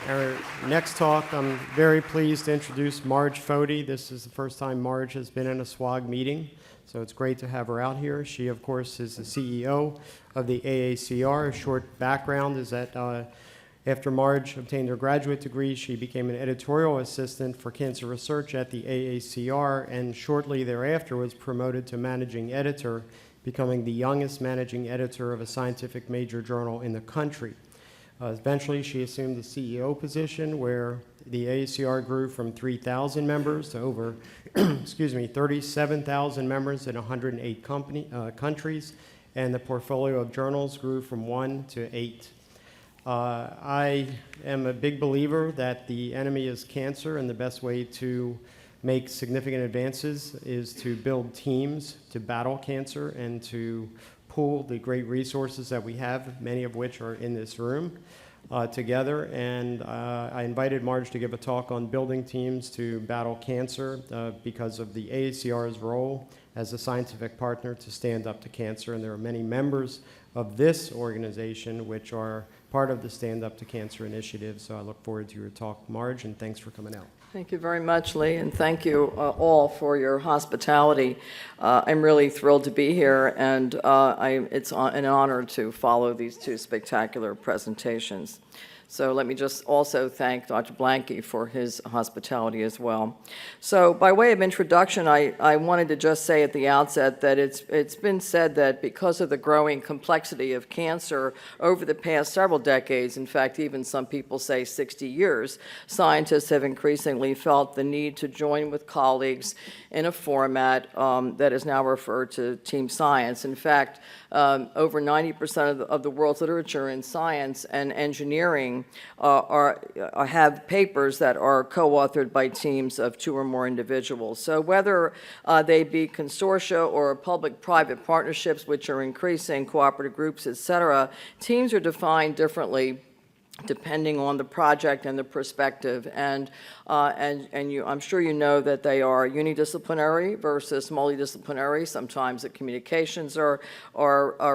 Our next talk, I'm very pleased to introduce Margaret Foti. This is the first time Marge has been in a SWOG meeting, so it's great to have her out here. She, of course, is the CEO of the AACR. A short background is that after Marge obtained her graduate degree, she became an editorial assistant for cancer research at the AACR, and shortly thereafter was promoted to managing editor, becoming the youngest managing editor of a scientific major journal in the country. Eventually, she assumed the CEO position, where the AACR grew from 3,000 members to over 37,000 members in 108 countries, and the portfolio of journals grew from 1 to 8. I am a big believer that the enemy is cancer, and the best way to make significant advances is to build teams to battle cancer and to pool the great resources that we have, many of which are in this room, together. And I invited Marge to give a talk on building teams to battle cancer because of the AACR's role as a scientific partner to stand up to cancer. And there are many members of this organization which are part of the Stand Up to Cancer initiative. So I look forward to your talk, Marge, and thanks for coming out. Thank you very much, Lee, and thank you all for your hospitality. I'm really thrilled to be here, and it's an honor to follow these two spectacular presentations. So let me just also thank Dr. Blanke for his hospitality as well. So by way of introduction, I wanted to just say at the outset that it's been said that because of the growing complexity of cancer over the past several decades, in fact, even some people say 60 years, scientists have increasingly felt the need to join with colleagues in a format that is now referred to team science. In fact, over 90% of the world's literature in science and engineering have papers that are co-authored by teams of 2 or more individuals. So whether they be consortia or public-private partnerships, which are increasing, cooperative groups, et cetera, teams are defined differently depending on the project and the perspective. And I'm sure you know that they are unidisciplinary versus multidisciplinary. Sometimes the communications are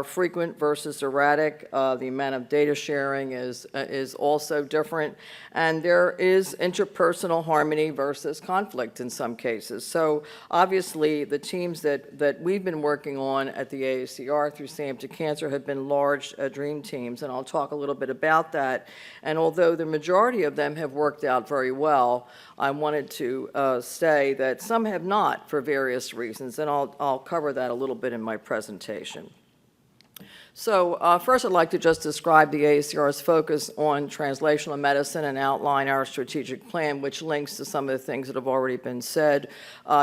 frequent versus erratic. The amount of data sharing is also different. And there is interpersonal harmony versus conflict in some cases. So obviously the teams that we've been working on at the AACR through Stand Up to Cancer have been large dream teams, and I'll talk a little bit about that. And although the majority of them have worked out very well, I wanted to say that some have not for various reasons, and I'll cover that a little bit in my presentation. So first I'd like to just describe the AACR's focus on translational medicine and outline our strategic plan, which links to some of the things that have already been said,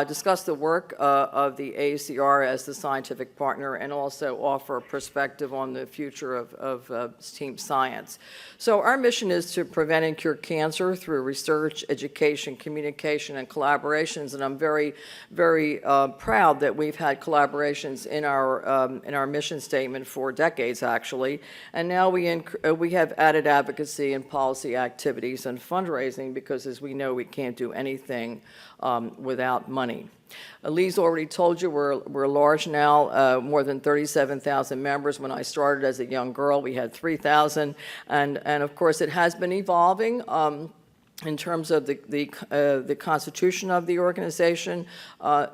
discuss the work of the AACR as the scientific partner, and also offer a perspective on the future of team science. So our mission is to prevent and cure cancer through research, education, communication, and collaborations, and I'm very, very proud that we've had collaborations in our mission statement for decades, actually, and now we have added advocacy and policy activities and fundraising because, as we know, we can't do anything without money. Lee's already told you we're large now, more than 37,000 members. When I started as a young girl, we had 3,000, and of course it has been evolving. In terms of the constitution of the organization.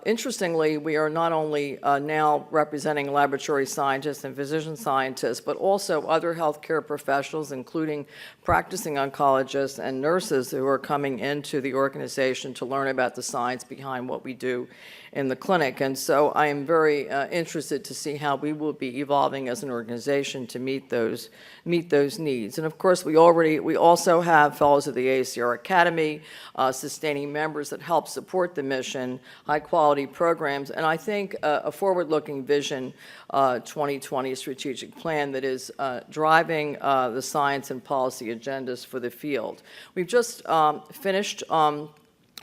Interestingly, we are not only now representing laboratory scientists and physician scientists, but also other healthcare professionals, including practicing oncologists and nurses who are coming into the organization to learn about the science behind what we do in the clinic. And so I am very interested to see how we will be evolving as an organization to meet those needs. And of course, we also have fellows of the AACR Academy, sustaining members that help support the mission, high quality programs, and I think a forward-looking vision 2020 strategic plan that is driving the science and policy agendas for the field. We've just finished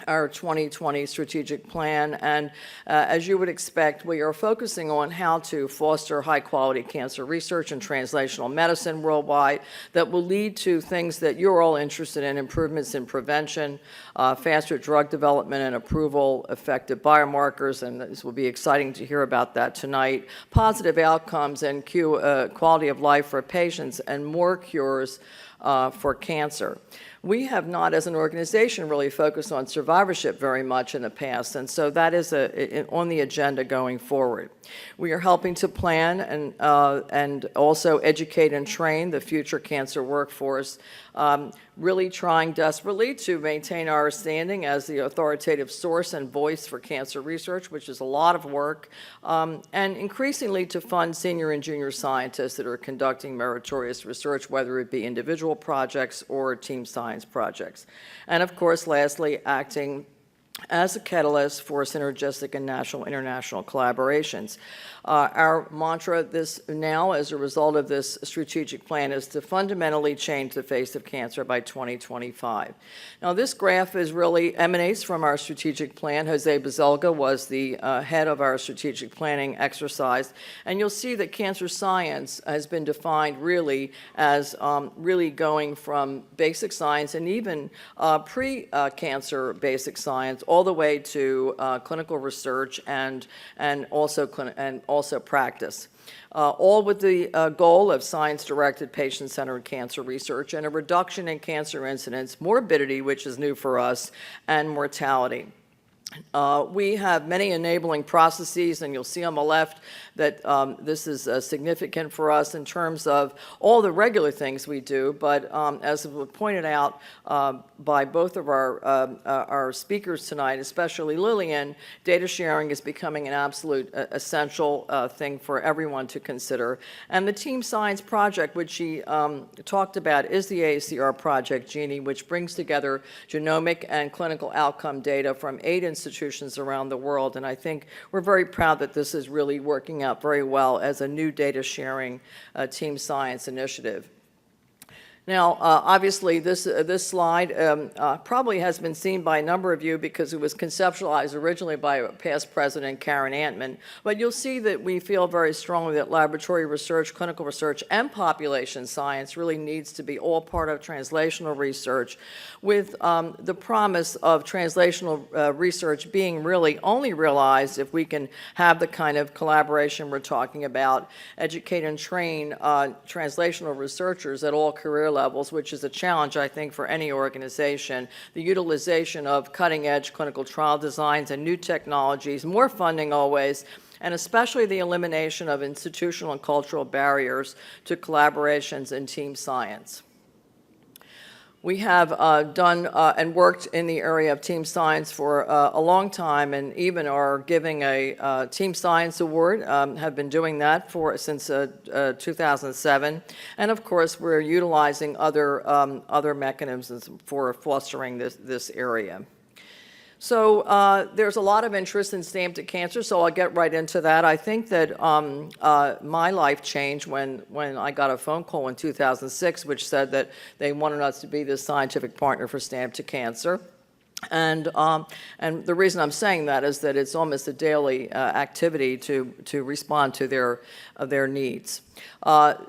our 2020 strategic plan, and as you would expect, we are focusing on how to foster high-quality cancer research and translational medicine worldwide that will lead to things that you're all interested in: improvements in prevention, faster drug development and approval, effective biomarkers, and this will be exciting to hear about that tonight, positive outcomes and quality of life for patients, and more cures for cancer. we have not, as an organization, really focused on survivorship very much in the past, and so that is on the agenda going forward. We are helping to plan and also educate and train the future cancer workforce, really trying desperately to maintain our standing as the authoritative source and voice for cancer research, which is a lot of work, and increasingly to fund senior and junior scientists that are conducting meritorious research, whether it be individual projects or team science projects. And of course, lastly, acting as a catalyst for synergistic and national international collaborations. Our mantra now, as a result of this strategic plan, is to fundamentally change the face of cancer by 2025. Now, this graph really emanates from our strategic plan. Jose Bazelga was the head of our strategic planning exercise, and you'll see that cancer science has been defined really as really going from basic science and even pre-cancer basic science all the way to clinical research and also practice, all with the goal of science-directed, patient-centered cancer research and a reduction in cancer incidence, morbidity, which is new for us, and mortality. We have many enabling processes, and you'll see on the left that this is significant for us in terms of all the regular things we do, but as was pointed out by both of our speakers tonight, especially Lillian, data sharing is becoming an absolute essential thing for everyone to consider. And the Team Science Project, which she talked about, is the AACR Project Genie, which brings together genomic and clinical outcome data from 8 institutions around the world, and I think we're very proud that this is really working out very well as a new data sharing team science initiative. Now, obviously, this slide probably has been seen by a number of you because it was conceptualized originally by past President Karen Antman. But you'll see that we feel very strongly that laboratory research, clinical research, and population science really needs to be all part of translational research, with the promise of translational research being really only realized if we can have the kind of collaboration we're talking about, educate and train translational researchers at all career levels, which is a challenge, I think, for any organization. The utilization of cutting-edge clinical trial designs and new technologies, more funding always, and especially the elimination of institutional and cultural barriers to collaborations in team science. We have done and worked in the area of team science for a long time, and even are giving a Team Science Award, have been doing that since 2007. And of course, we're utilizing other mechanisms for fostering this area. So there's a lot of interest in Stamped at Cancer, so I'll get right into that. I think that my life changed when I got a phone call in 2006, which said that they wanted us to be the scientific partner for Stamped at Cancer. And the reason I'm saying that is that it's almost a daily activity to respond to their needs.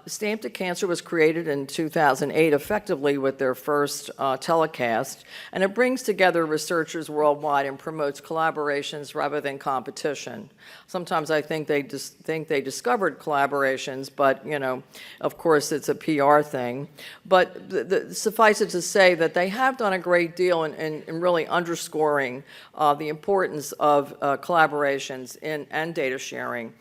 Stamped at Cancer was created in 2008 effectively with their first telecast, and it brings together researchers worldwide and promotes collaborations rather than competition. Sometimes I think they discovered collaborations, but, you know, of course it's a PR thing. But suffice it to say that they have done a great deal in really underscoring the importance of collaborations and data sharing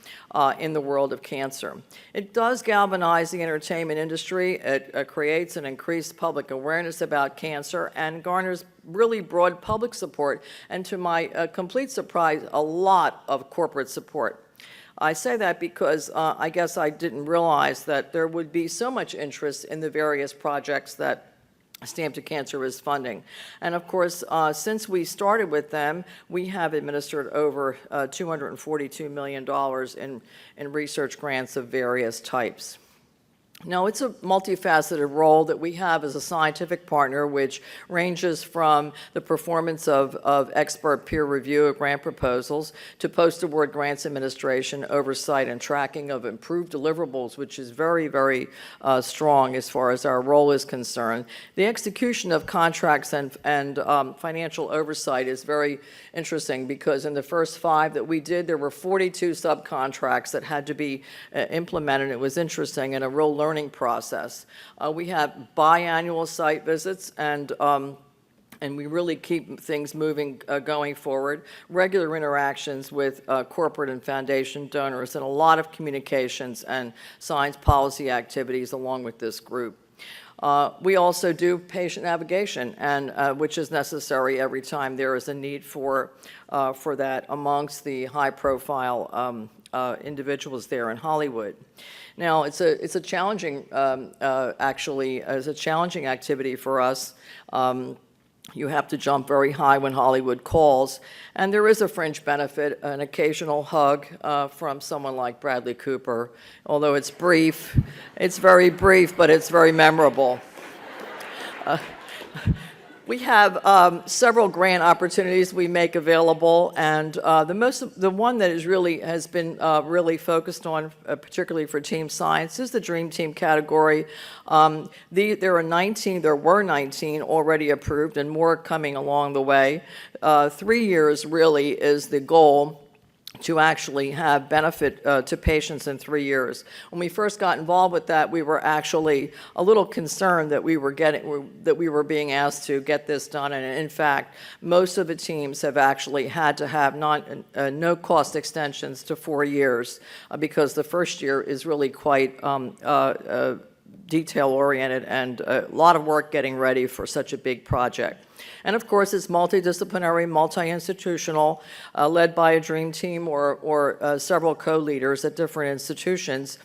in the world of cancer. It does galvanize the entertainment industry. It creates an increased public awareness about cancer and garners really broad public support, and to my complete surprise, a lot of corporate support. I say that because I guess I didn't realize that there would be so much interest in the various projects that Stamped at Cancer is funding. And of course, since we started with them, we have administered over $242 million in research grants of various types. Now, it's a multifaceted role that we have as a scientific partner, which ranges from the performance of expert peer review of grant proposals to post-award grants administration, oversight, and tracking of improved deliverables, which is very, very strong as far as our role is concerned. The execution of contracts and financial oversight is very interesting because in the first 5 that we did, there were 42 subcontracts that had to be implemented. It was interesting and a real learning learning process. We have biannual site visits, and we really keep things moving, going forward, regular interactions with corporate and foundation donors, and a lot of communications and science policy activities along with this group. We also do patient navigation, and which is necessary every time there is a need for that amongst the high-profile individuals there in Hollywood. Now, it's a challenging, actually, it's a challenging activity for us. You have to jump very high when Hollywood calls, and there is a fringe benefit, an occasional hug from someone like Bradley Cooper. Although it's brief, it's very brief, but it's very memorable. We have several grant opportunities we make available, and the one that has been really focused on, particularly for team science, is the Dream Team category. There were 19 already approved, and more coming along the way. 3 years really is the goal to actually have benefit to patients in 3 years. When we first got involved with that, we were actually a little concerned that we were being asked to get this done, and in fact, most of the teams have actually had to have no cost extensions to 4 years because the first year is really quite detail-oriented and a lot of work getting ready for such a big project. And of course, it's multidisciplinary, multi-institutional, led by a dream team or several co-leaders at different institutions,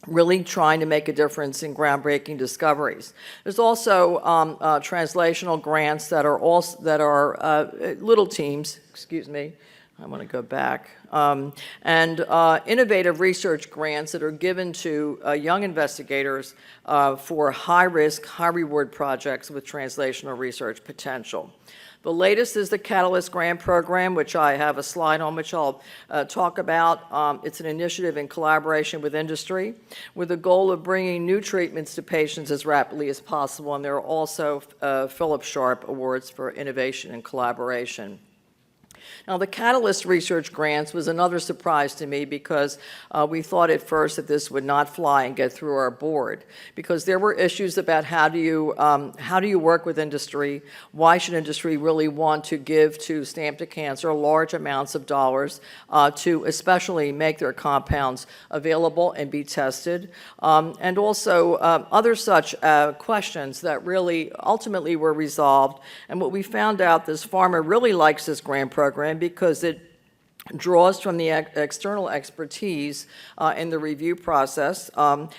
really trying to make a difference in groundbreaking discoveries. There's also translational grants that are little teams, excuse me, I want to go back, and innovative research grants that are given to young investigators for high-risk, high-reward projects with translational research potential. The latest is the Catalyst Grant Program, which I have a slide on, which I'll talk about. It's an initiative in collaboration with industry with the goal of bringing new treatments to patients as rapidly as possible, and there are also Philip Sharp Awards for innovation and collaboration. Now, the Catalyst Research Grants was another surprise to me because we thought at first that this would not fly and get through our board, because there were issues about how do you work with industry, why should industry really want to give to Stamp to Cancer large amounts of dollars to especially make their compounds available and be tested, and also other such questions that really ultimately were resolved. And what we found out, this pharma really likes this grant program because it draws from the external expertise in the review process,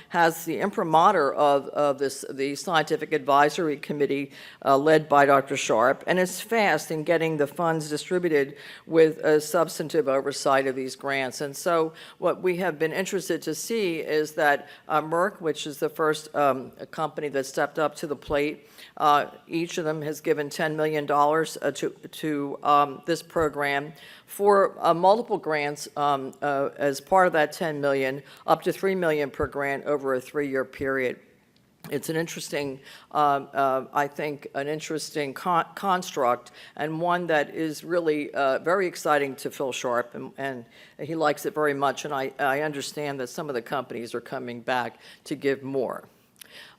has the imprimatur of the scientific advisory committee led by Dr. Sharp, and is fast in getting the funds distributed with a substantive oversight of these grants. And so what we have been interested to see is that Merck, which is the first company that stepped up to the plate, each of them has given $10 million to this program for multiple grants as part of that $10 million, up to $3 million per grant over a 3-year period. It's an interesting, I think, an interesting construct, and one that is really very exciting to Phil Sharp, and he likes it very much, and I understand that some of the companies are coming back to give more.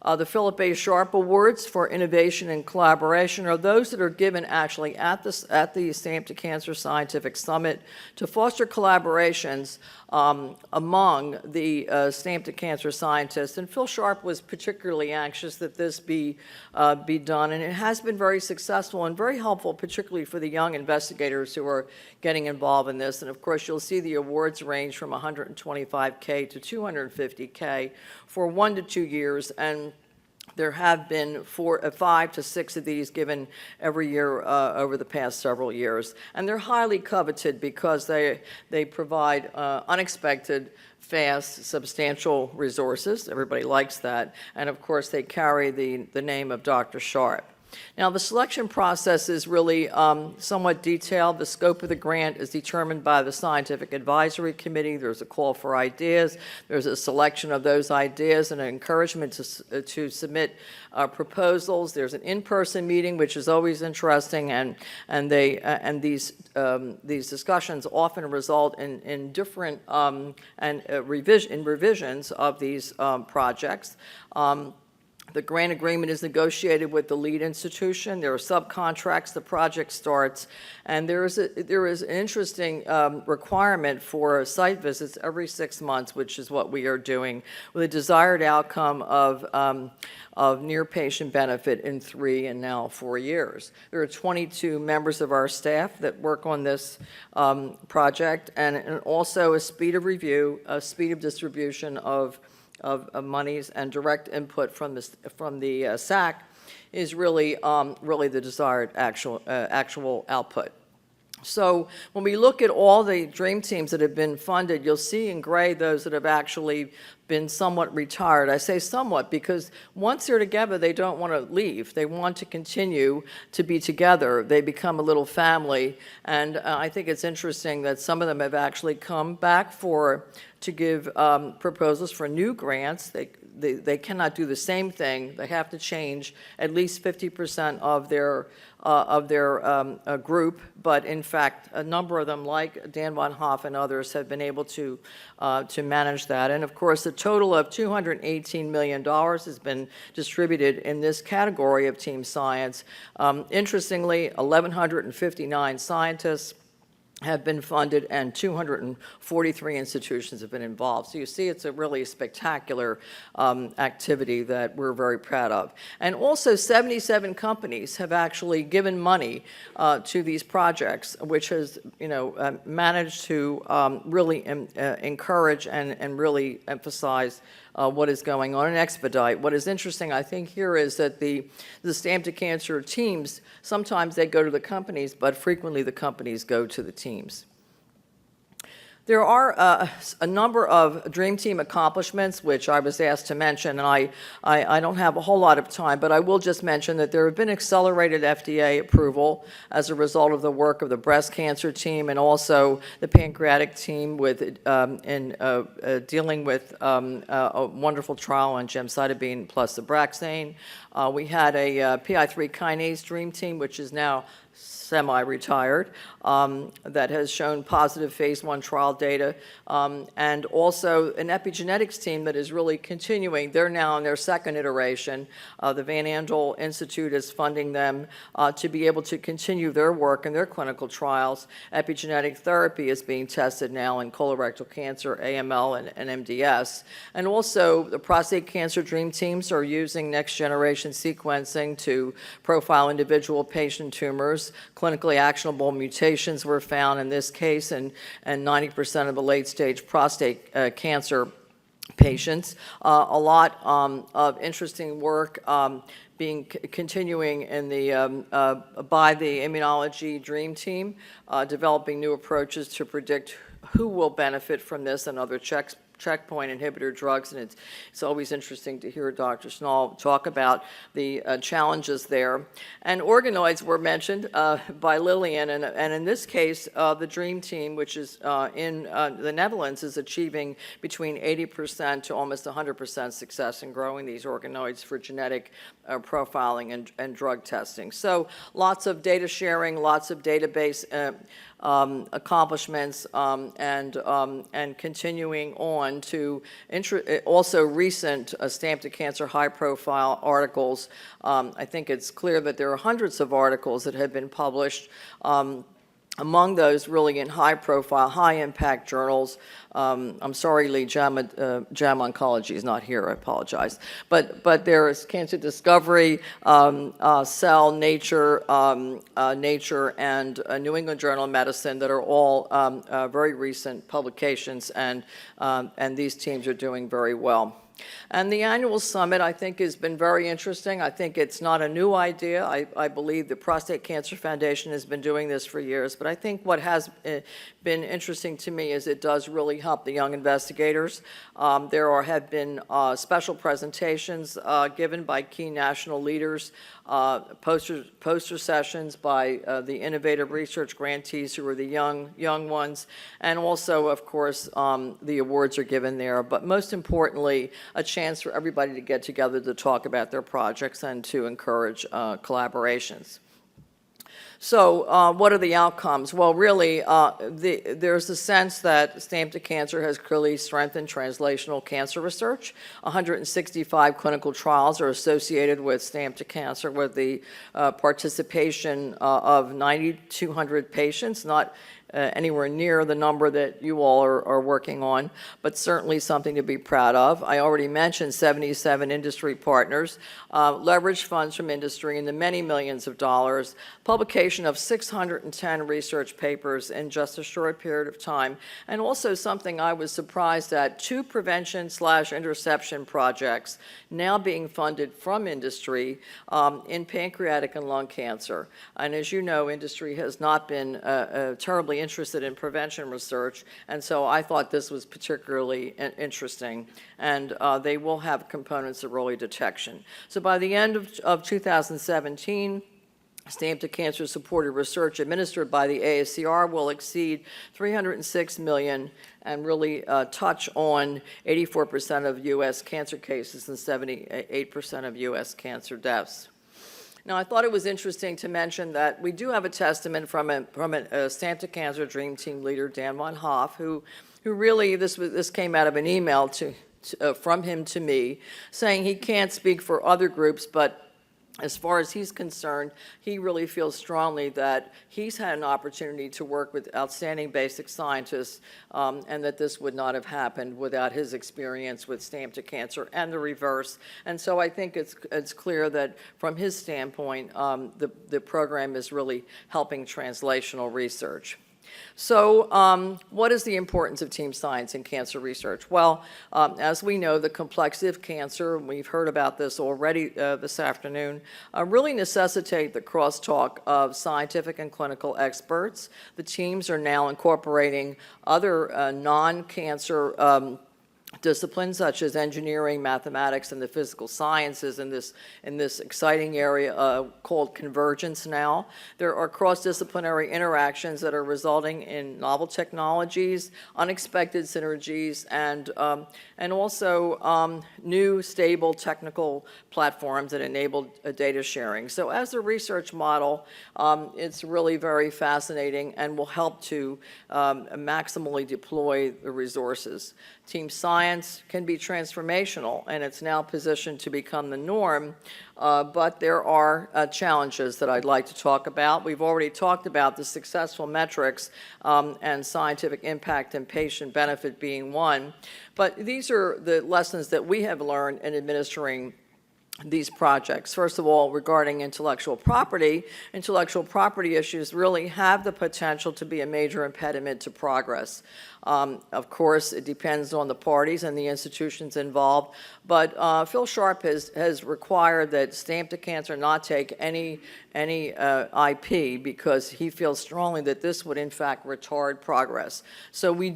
The Philip A. Sharp Awards for Innovation and Collaboration are those that are given actually at the Stamp to Cancer Scientific Summit to foster collaborations among the Stamp to Cancer scientists. And Phil Sharp was particularly anxious that this be done, and it has been very successful and very helpful, particularly for the young investigators who are getting involved in this. And of course, you'll see the awards range from $125K to $250K for 1 to 2 years, and there have been 5 to 6 of these given every year over the past several years. And they're highly coveted because they provide unexpected, fast, substantial resources. Everybody likes that. And of course, they carry the name of Dr. Sharp. Now, the selection process is really somewhat detailed. The scope of the grant is determined by the Scientific Advisory Committee. There's a call for ideas. There's a selection of those ideas and an encouragement to submit proposals. There's an in-person meeting, which is always interesting, and these discussions often result in different revisions of these projects. The grant agreement is negotiated with the lead institution. There are subcontracts. The project starts, and there is an interesting requirement for site visits every 6 months, which is what we are doing, with a desired outcome of near patient benefit in 3 and now 4 years. There are 22 members of our staff that work on this project, and also a speed of review, a speed of distribution of monies, and direct input from the SAC is really the desired actual output. So when we look at all the dream teams that have been funded, you'll see in gray those that have actually been somewhat retired. I say somewhat because once they're together, they don't want to leave. They want to continue to be together. They become a little family, and I think it's interesting that some of them have actually come back to give proposals for new grants. They cannot do the same thing. They have to change at least 50% of their group, but in fact, a number of them, like Dan Von Hoff and others, have been able to manage that. And of course, a total of $218 million has been distributed in this category of team science. Interestingly, 1,159 scientists have been funded, and 243 institutions have been involved. So you see it's a really spectacular activity that we're very proud of. And also 77 companies have actually given money to these projects, which has managed to really encourage and really emphasize what is going on and expedite. What is interesting, I think, here is that the Stamp to Cancer teams, sometimes they go to the companies, but frequently the companies go to the teams. There are a number of Dream Team accomplishments, which I was asked to mention, and I don't have a whole lot of time, but I will just mention that there have been accelerated FDA approval as a result of the work of the breast cancer team and also the pancreatic team dealing with a wonderful trial on gemcitabine plus Abraxane. We had a PI3 kinase Dream Team, which is now semi-retired, that has shown positive phase 1 trial data, and also an epigenetics team that is really continuing. They're now in their second iteration. The Van Andel Institute is funding them to be able to continue their work and their clinical trials. Epigenetic therapy is being tested now in colorectal cancer, AML, and MDS. And also, the prostate cancer Dream Teams are using next-generation sequencing to profile individual patient tumors. Clinically actionable mutations were found in this case, and 90% of the late-stage prostate cancer patients. A lot of interesting work continuing in by the immunology Dream Team, developing new approaches to predict who will benefit from this and other checkpoint inhibitor drugs, and it's always interesting to hear Dr. Schnall talk about the challenges there. And organoids were mentioned by Lillian, and in this case, the Dream Team, which is in the Netherlands, is achieving between 80% to almost 100% success in growing these organoids for genetic profiling and drug testing. So lots of data sharing, lots of database accomplishments, and continuing on to also recent Stamp to Cancer high-profile articles. I think it's clear that there are hundreds of articles that have been published. Among those, really in high-profile, high-impact journals. I'm sorry, Lee, JAMA Oncology is not here. I apologize. But there is Cancer Discovery, Cell, Nature, and New England Journal of Medicine that are all very recent publications, and these teams are doing very well. And the annual summit, I think, has been very interesting. I think it's not a new idea. I believe the Prostate Cancer Foundation has been doing this for years. But I think what has been interesting to me is it does really help the young investigators. Have been special presentations given by key national leaders, poster sessions by the innovative research grantees who are the young ones, and also, of course, the awards are given there. But most importantly, a chance for everybody to get together to talk about their projects and to encourage collaborations. So what are the outcomes? Well, really, there's a sense that Stamp to Cancer has clearly strengthened translational cancer research. 165 clinical trials are associated with Stamp to Cancer, with the participation of 9,200 patients, not anywhere near the number that you all are working on, but certainly something to be proud of. I already mentioned 77 industry partners, leveraged funds from industry in the many millions of dollars, publication of 610 research papers in just a short period of time, and also something I was surprised at, 2 prevention/interception projects now being funded from industry in pancreatic and lung cancer. And as you know, industry has not been terribly interested in prevention research, and so I thought this was particularly interesting, and they will have components of early detection. So by the end of 2017, Stamp to Cancer supported research administered by the AACR will exceed $306 million and really touch on 84% of U.S. cancer cases and 78% of U.S. cancer deaths. Now, I thought it was interesting to mention that we do have a testament from a Stamp to Cancer Dream Team leader, Dan Von Hoff, who really, this came out of an email from him to me, saying he can't speak for other groups, but as far as he's concerned, he really feels strongly that he's had an opportunity to work with outstanding basic scientists, and that this would not have happened without his experience with Stamp to Cancer and the reverse. And so I think it's clear that from his standpoint, the program is really helping translational research. So what is the importance of team science in cancer research? Well, as we know, the complexity of cancer, and we've heard about this already this afternoon, really necessitate the crosstalk of scientific and clinical experts. The teams are now incorporating other non-cancer disciplines such as engineering, mathematics, and the physical sciences in this exciting area called convergence now. There are cross-disciplinary interactions that are resulting in novel technologies, unexpected synergies, and also new stable technical platforms that enable data sharing. So as a research model, it's really very fascinating and will help to maximally deploy the resources. Team science can be transformational, and it's now positioned to become the norm, but there are challenges that I'd like to talk about. We've already talked about the successful metrics and scientific impact and patient benefit being one, but these are the lessons that we have learned in administering these projects. First of all, regarding intellectual property issues really have the potential to be a major impediment to progress. Of course, it depends on the parties and the institutions involved, but Phil Sharp has required that Stamp to Cancer not take any IP because he feels strongly that this would in fact retard progress. So we're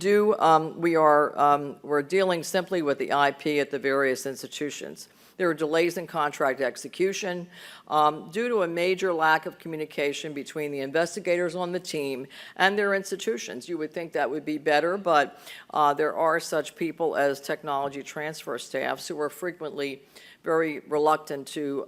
dealing simply with the IP at the various institutions. There are delays in contract execution due to a major lack of communication between the investigators on the team and their institutions. You would think that would be better, but there are such people as technology transfer staffs who are frequently very reluctant to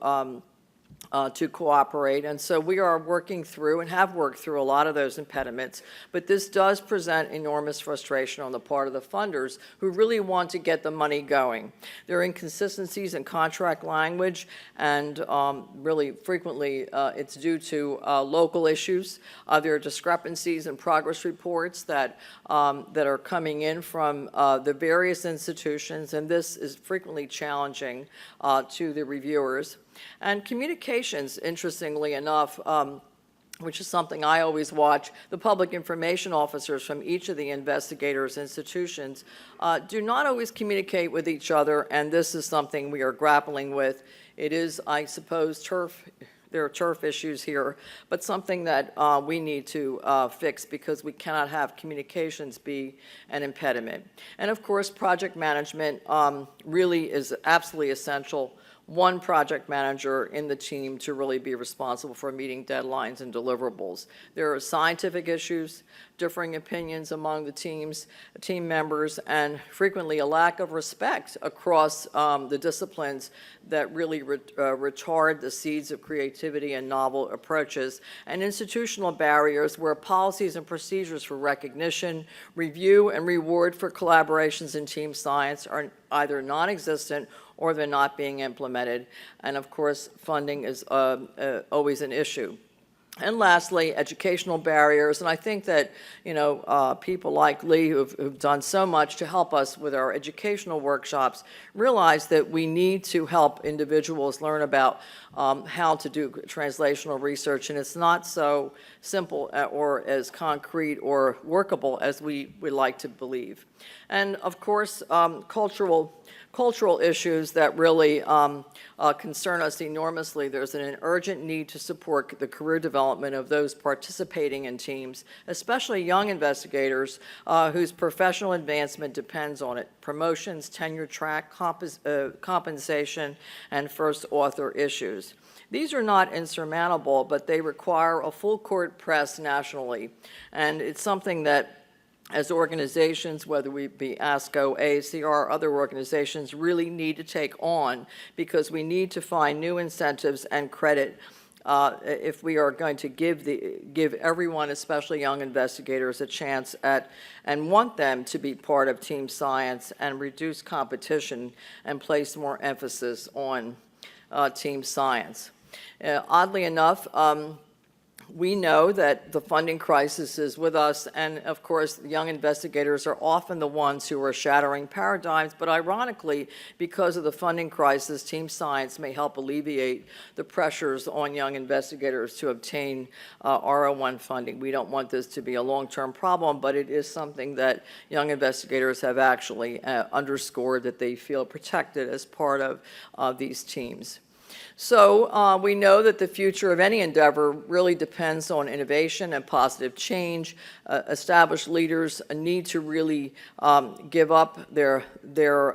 cooperate, and so we are working through and have worked through a lot of those impediments, but this does present enormous frustration on the part of the funders who really want to get the money going. There are inconsistencies in contract language, and really frequently it's due to local issues. There are discrepancies in progress reports that are coming in from the various institutions, and this is frequently challenging to the reviewers. And communications, interestingly enough, which is something I always watch, the public information officers from each of the investigators' institutions do not always communicate with each other, and this is something we are grappling with. It is, I suppose, there are turf issues here, but something that we need to fix because we cannot have communications be an impediment. And of course, project management really is absolutely essential. One project manager in the team to really be responsible for meeting deadlines and deliverables. There are scientific issues, differing opinions among the team members, and frequently a lack of respect across the disciplines that really retard the seeds of creativity and novel approaches, and institutional barriers where policies and procedures for recognition, review, and reward for collaborations in team science are either non-existent or they're not being implemented. And of course, funding is always an issue. And lastly, educational barriers. And I think that, people like Lee who've done so much to help us with our educational workshops realize that we need to help individuals learn about how to do translational research. And it's not so simple or as concrete or workable as we would like to believe. And of course, cultural issues that really concern us enormously. There's an urgent need to support the career development of those participating in teams, especially young investigators whose professional advancement depends on it. Promotions, tenure track, compensation, and first author issues. These are not insurmountable, but they require a full court press nationally. And it's something that as organizations, whether we be ASCO, AACR, other organizations, really need to take on because we need to find new incentives and credit if we are going to give everyone, especially young investigators, a chance at and want them to be part of team science and reduce competition and place more emphasis on team science. Oddly enough, we know that the funding crisis is with us, and of course, young investigators are often the ones who are shattering paradigms, but ironically, because of the funding crisis, team science may help alleviate the pressures on young investigators to obtain R01 funding. We don't want this to be a long-term problem, but it is something that young investigators have actually underscored that they feel protected as part of these teams. So we know that the future of any endeavor really depends on innovation and positive change. Established leaders need to really give up their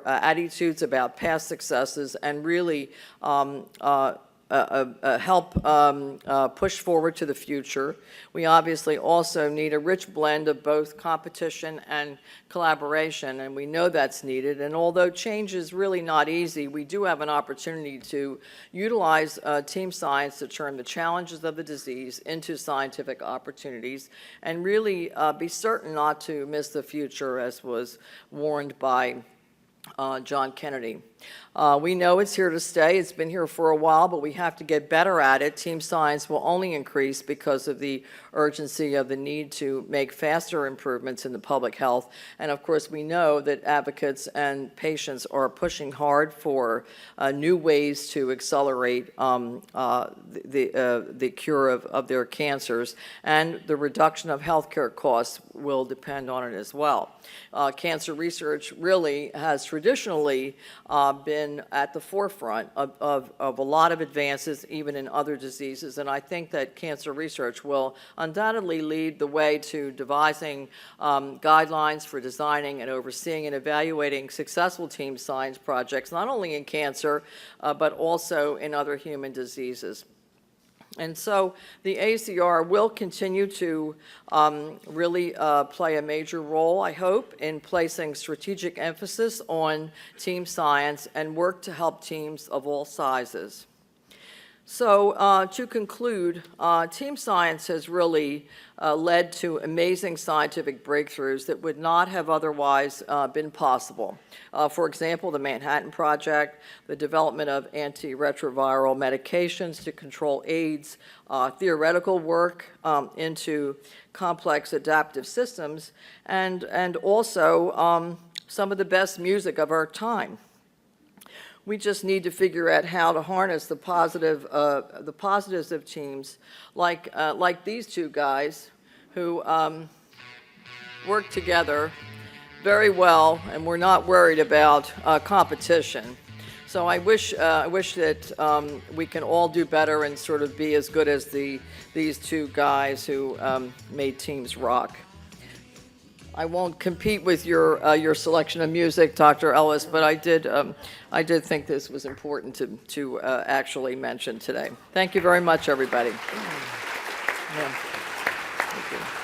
attitudes about past successes and really help push forward to the future. We obviously also need a rich blend of both competition and collaboration, and we know that's needed. And although change is really not easy, we do have an opportunity to utilize team science to turn the challenges of the disease into scientific opportunities and really be certain not to miss the future, as was warned by John Kennedy. We know it's here to stay. It's been here for a while, but we have to get better at it. Team science will only increase because of the urgency of the need to make faster improvements in the public health. And of course, we know that advocates and patients are pushing hard for new ways to accelerate the cure of their cancers, and the reduction of healthcare costs will depend on it as well. Cancer research really has traditionally been at the forefront of a lot of advances, even in other diseases, and I think that cancer research will undoubtedly lead the way to devising guidelines for designing and overseeing and evaluating successful team science projects, not only in cancer, but also in other human diseases. And so the AACR will continue to really play a major role, I hope, in placing strategic emphasis on team science and work to help teams of all sizes. So to conclude, team science has really led to amazing scientific breakthroughs that would not have otherwise been possible. For example, the Manhattan Project, the development of antiretroviral medications to control AIDS, theoretical work into complex adaptive systems, and also some of the best music of our time. We just need to figure out how to harness the positives of teams, like these two guys who work together very well, and we're not worried about competition. So I wish that we can all do better and sort of be as good as these two guys who made teams rock. I won't compete with your selection of music, Dr. Ellis, but I did think this was important to actually mention today. Thank you very much, everybody. Yeah. Thank you.